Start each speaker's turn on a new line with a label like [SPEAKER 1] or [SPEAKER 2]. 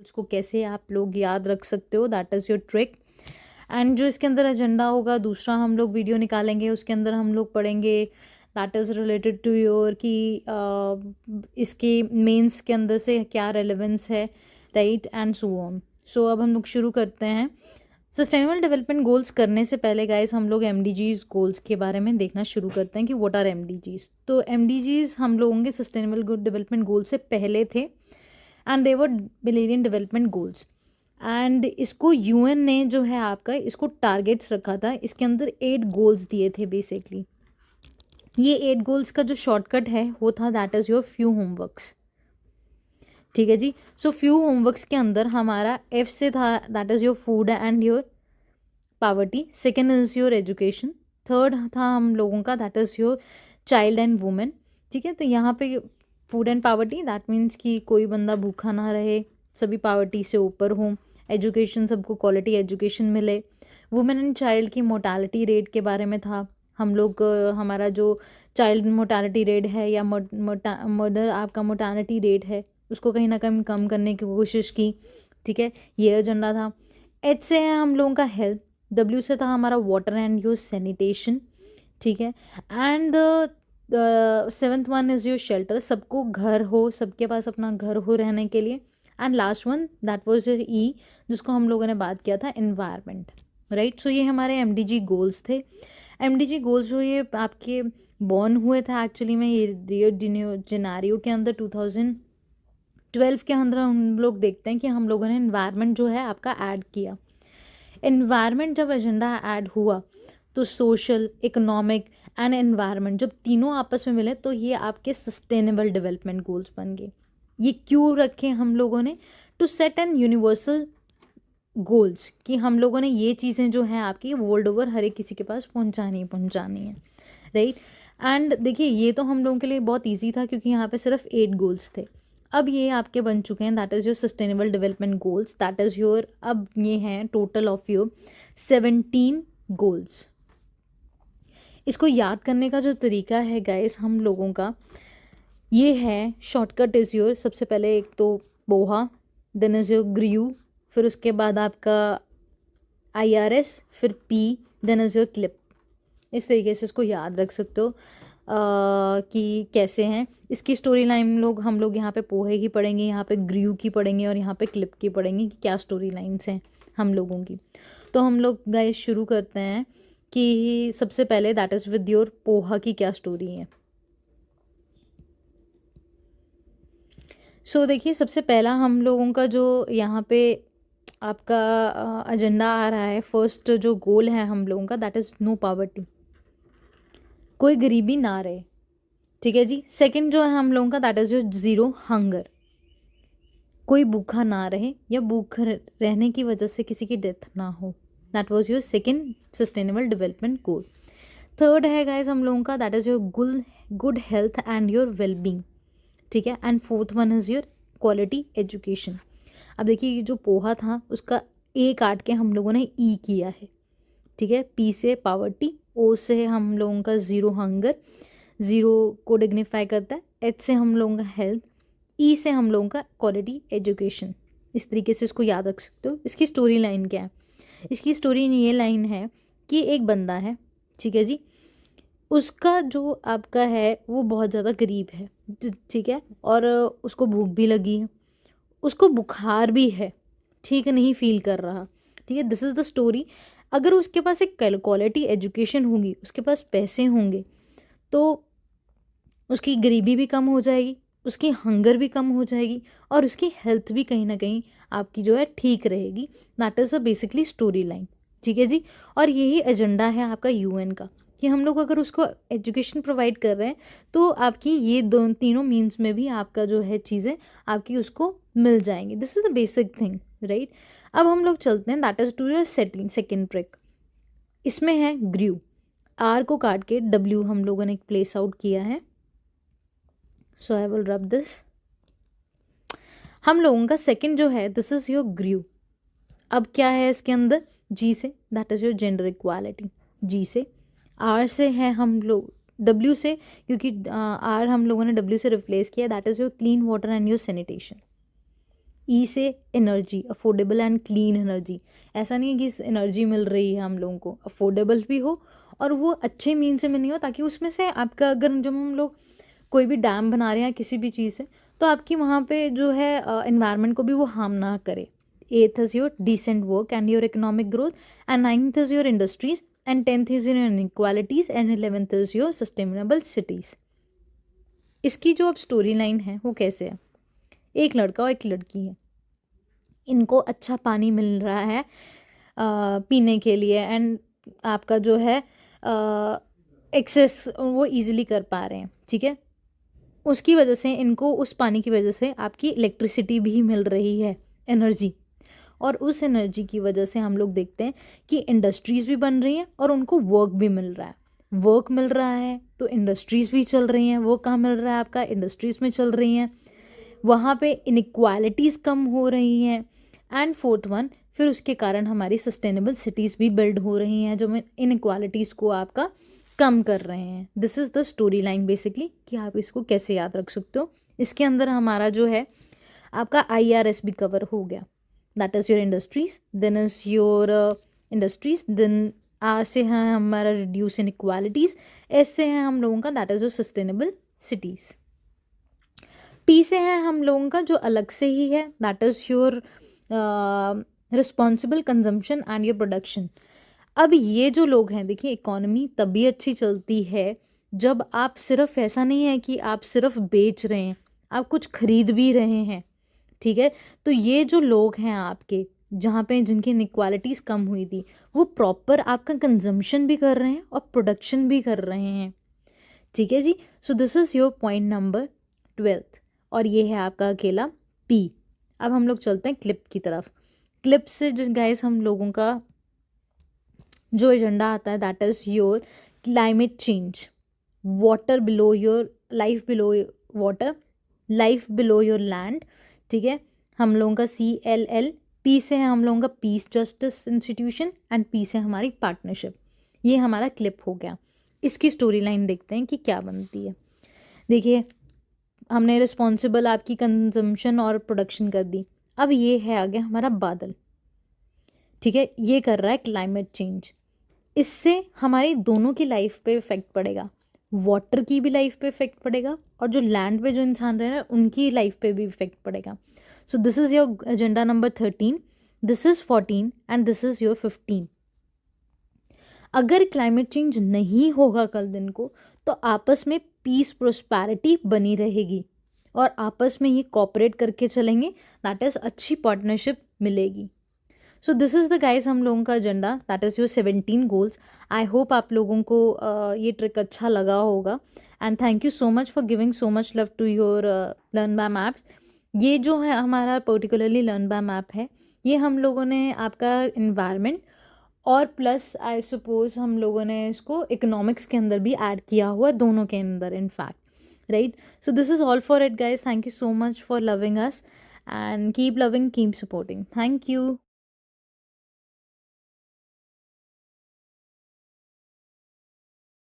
[SPEAKER 1] उसको कैसे आप लोग याद रख सकते हो, that is your trick. And जो इसके अंदर एजेंडा होगा, दूसरा हम लोग वीडियो निकालेंगे, उसके अंदर हम लोग पढ़ेंगे that is related to your कि इसके मेंस के अंदर से क्या रेलेवेंस है, right, and so on. So अब हम लोग शुरू करते हैं। सस्टेनेबल डेवलपमेंट गोल्स करने से पहले गाइस हम लोग एमडीजीज गोल्स के बारे में देखना शुरू करते हैं कि व्हाट आर एमडीजीज। तो एमडीजीज हम लोगों के सस्टेनेबल डेवलपमेंट गोल से पहले थे and they were millennium development goals. And इसको यूएन ने जो है आपका इसको टारगेट्स रखा था, इसके अंदर 8 गोल्स दिए थे बेसिकली। ये 8 गोल्स का जो शॉर्टकट है वो था that is your few homeworks, ठीक है जी। सो फ्यू होमवर्क्स के अंदर हमारा एफ से था that is your food and your poverty, second is your education, third था हम लोगों का that is your child and women, ठीक है। तो यहाँ पे food and poverty that means कि कोई बंदा भूखा ना रहे, सभी पावर्टी से ऊपर हों, एजुकेशन सबको क्वालिटी एजुकेशन मिले, वुमेन एंड चाइल्ड की मोर्टालिटी रेट के बारे में था। हम लोग हमारा जो चाइल्ड मोर्टालिटी रेट है या मर्डर आपका मोर्टालिटी रेट है उसको कहीं ना कहीं कम करने की कोशिश की, ठीक है, ये एजेंडा था। एच से है हम लोगों का हेल्थ, डब्ल्यू से था हमारा वाटर एंड योर सैनिटेशन, ठीक है, and seventh one is your shelter, सबको घर हो, सबके पास अपना घर हो रहने के लिए। And last one that was your E, जिसको हम लोगों ने बात किया था एनवायरनमेंट, राइट। सो ये हमारे एमडीजी गोल्स थे। एमडीजी गोल्स जो ये आपके बॉर्न हुए थे एक्चुअली में ये रियो जेनेरियो के अंदर 2012 के अंदर हम लोग देखते हैं कि हम लोगों ने एनवायरनमेंट जो है आपका ऐड किया। एनवायरनमेंट जब एजेंडा ऐड हुआ तो सोशल, इकोनॉमिक एंड एनवायरनमेंट जब तीनों आपस में मिले तो ये आपके सस्टेनेबल डेवलपमेंट गोल्स बन गए। ये क्यों रखे हम लोगों ने? To set an universal goals कि हम लोगों ने ये चीज़ें जो हैं आपकी वर्ल्ड ओवर हर एक किसी के पास पहुंचानी है, राइट। एंड देखिए ये तो हम लोगों के लिए बहुत ईजी था क्योंकि यहाँ पे सिर्फ 8 गोल्स थे। अब ये आपके बन चुके हैं that is your sustainable development goals, that is your, अब ये हैं टोटल ऑफ योर 17 गोल्स। इसको याद करने का जो तरीका है गाइस हम लोगों का ये है, शॉर्टकट इज़ योर, सबसे पहले एक तो poha, then is your grieve, फिर उसके बाद आपका IRS, फिर P, then is your clip. इस तरीके से इसको याद रख सकते हो कि कैसे हैं। इसकी स्टोरी लाइन हम लोग यहाँ पे पोहे की पढ़ेंगे, यहाँ पे ग्रीव की पढ़ेंगे और यहाँ पे क्लिप की पढ़ेंगे कि क्या स्टोरी लाइन्स हैं हम लोगों की। तो हम लोग गाइस शुरू करते हैं कि सबसे पहले that is with your poha की क्या स्टोरी है। सो देखिए सबसे पहला हम लोगों का जो यहाँ पे आपका एजेंडा आ रहा है, फर्स्ट जो गोल है हम लोगों का दैट इज़ नो पॉवर्टी, कोई गरीबी ना रहे, ठीक है जी। सेकंड जो है हम लोगों का that is your zero hunger, कोई भूखा ना रहे या भूख रहने की वजह से किसी की डेथ ना हो, that was your second sustainable development goal. Third है गाइस हम लोगों का that is your good health and your wellbeing, ठीक है। And fourth one is your quality education. अब देखिए ये जो पोहा था उसका ए काट के हम लोगों ने ई किया है, ठीक है। पी से पावर्टी, ओ से हम लोगों का ज़ीरो हंगर, ज़ीरो को डिग्निफाई करता है, एच से हम लोगों का हेल्थ, ई से हम लोगों का क्वालिटी एजुकेशन। इस तरीके से इसको याद रख सकते हो। इसकी स्टोरी लाइन क्या है? इसकी स्टोरी ये लाइन है कि एक बंदा है, ठीक है जी, उसका जो आपका है वो बहुत ज़्यादा गरीब है, ठीक है, और उसको भूख भी लगी है, उसको बुखार भी है, ठीक नहीं फील कर रहा, ठीक है। This is the story. अगर उसके पास एक क्वालिटी एजुकेशन होगी, उसके पास पैसे होंगे तो उसकी गरीबी भी कम हो जाएगी, उसकी हंगर भी कम हो जाएगी और उसकी हेल्थ भी कहीं ना कहीं आपकी जो है ठीक रहेगी। That is a basically story line, ठीक है जी। और यही एजेंडा है आपका यूएन का कि हम लोग अगर उसको एजुकेशन प्रोवाइड कर रहे हैं तो आपकी ये तीनों मीन्स में भी आपका जो है चीज़ें आपकी उसको मिल जाएंगी। This is the basic thing, right. अब हम लोग चलते हैं that is to your second trick. इसमें है ग्रीव, आर को काट के डब्ल्यू हम लोगों ने प्लेस आउट किया है। सो आई विल रब दिस। हम लोगों का सेकंड जो है दिस इज़ योर ग्रीव। अब क्या है इसके अंदर? जी से that is your gender equality, G से। आर से है हम लोग डब्ल्यू से, क्योंकि आर हम लोगों ने डब्ल्यू से रिप्लेस किया, that is your clean water and your sanitation, E से energy, affordable and clean energy. ऐसा नहीं है कि इस एनर्जी मिल रही है हम लोगों को, अफोर्डेबल भी हो और वो अच्छे मीन से मिलनी हो, ताकि उसमें से आपका, अगर जब हम लोग कोई भी डैम बना रहे हैं किसी भी चीज़ से, तो आपकी वहाँ पे जो है एनवायरनमेंट को भी वो हार्म ना करे। Eighth is your decent work and your economic growth, and ninth is your industries, and 10th is your inequalities, and 11th is your sustainable cities. इसकी जो अब स्टोरी लाइन है वो कैसे है, एक लड़का और एक लड़की है, इनको अच्छा पानी मिल रहा है पीने के लिए, एंड आपका जो है एक्सेस वो इजीली कर पा रहे हैं, ठीक है। उसकी वजह से इनको, उस पानी की वजह से आपकी इलेक्ट्रिसिटी भी मिल रही है, एनर्जी। और उस एनर्जी की वजह से हम लोग देखते हैं कि इंडस्ट्रीज़ भी बन रही हैं और उनको वर्क भी मिल रहा है। वर्क मिल रहा है तो इंडस्ट्रीज़ भी चल रही हैं। वर्क कहाँ मिल रहा है आपका, इंडस्ट्रीज़ में चल रही हैं, वहाँ पे इनक्वालिटीज़ कम हो रही हैं। एंड फोर्थ वन, फिर उसके कारण हमारी सस्टेनेबल सिटीज़ भी बिल्ड हो रही हैं, जो इनक्वालिटीज़ को आपका कम कर रहे हैं। This is the story line basically, कि आप इसको कैसे याद रख सकते हो। इसके अंदर हमारा जो है आपका IRS भी कवर हो गया, that is your industries, then is your industries, then R से है हमारा रिड्यूस इनक्वालिटीज़, S से है हम लोगों का that is your sustainable cities, P से है हम लोगों का जो अलग से ही है, that is your responsible consumption and your production. अब ये जो लोग हैं, देखिए इकोनॉमी तभी अच्छी चलती है जब आप सिर्फ, ऐसा नहीं है कि आप सिर्फ बेच रहे हैं, आप कुछ खरीद भी रहे हैं, ठीक है। तो ये जो लोग हैं आपके, जहाँ पे जिनकी इनक्वालिटीज़ कम हुई थी, वो प्रॉपर आपका कंजम्पशन भी कर रहे हैं और प्रोडक्शन भी कर रहे हैं, ठीक है जी। So this is your point number 12, और ये है आपका अकेला P। अब हम लोग चलते हैं क्लिप की तरफ। क्लिप से जो गाइस हम लोगों का जो एजेंडा आता है, that is your climate change, water below your, life below water, life below your land, ठीक है। हम लोगों का CLL, P से है हम लोगों का piece justice institution, and P से हमारी पार्टनरशिप। ये हमारा क्लिप हो गया। इसकी स्टोरी लाइन देखते हैं कि क्या बनती है। देखिए, हमने रिस्पॉन्सिबल आपकी कंजम्पशन और प्रोडक्शन कर दी। अब ये है आगे हमारा बादल, ठीक है। ये कर रहा है क्लाइमेट चेंज। इससे हमारी दोनों की लाइफ पे इफेक्ट पड़ेगा, वाटर की भी लाइफ पे इफेक्ट पड़ेगा, और जो लैंड पे जो इंसान रह रहे हैं उनकी लाइफ पे भी इफेक्ट पड़ेगा। सो this is your agenda number 13, this is 14, and this is your 15। अगर क्लाइमेट चेंज नहीं होगा कल दिन को, तो आपस में पीस प्रोस्पैरिटी बनी रहेगी और आपस में ये कॉपरेट करके चलेंगे, दैट इज़ अच्छी पार्टनरशिप मिलेगी। So this is the guys हम लोगों का agenda, that is your 17 goals. I hope आप लोगों को ये ट्रिक अच्छा लगा होगा, and thank you so much for giving so much love to your learn by maps. ये जो है हमारा पर्टिकुलरली लर्न बाय मैप है, ये हम लोगों ने आपका इन्वायरमेंट और प्लस आई सपोज हम लोगों ने इसको इकोनॉमिक्स के अंदर भी ऐड किया हुआ है, दोनों के अंदर in fact, right. So this is all for it guys, thank you so much for loving us, and keep loving, keep supporting. Thank you.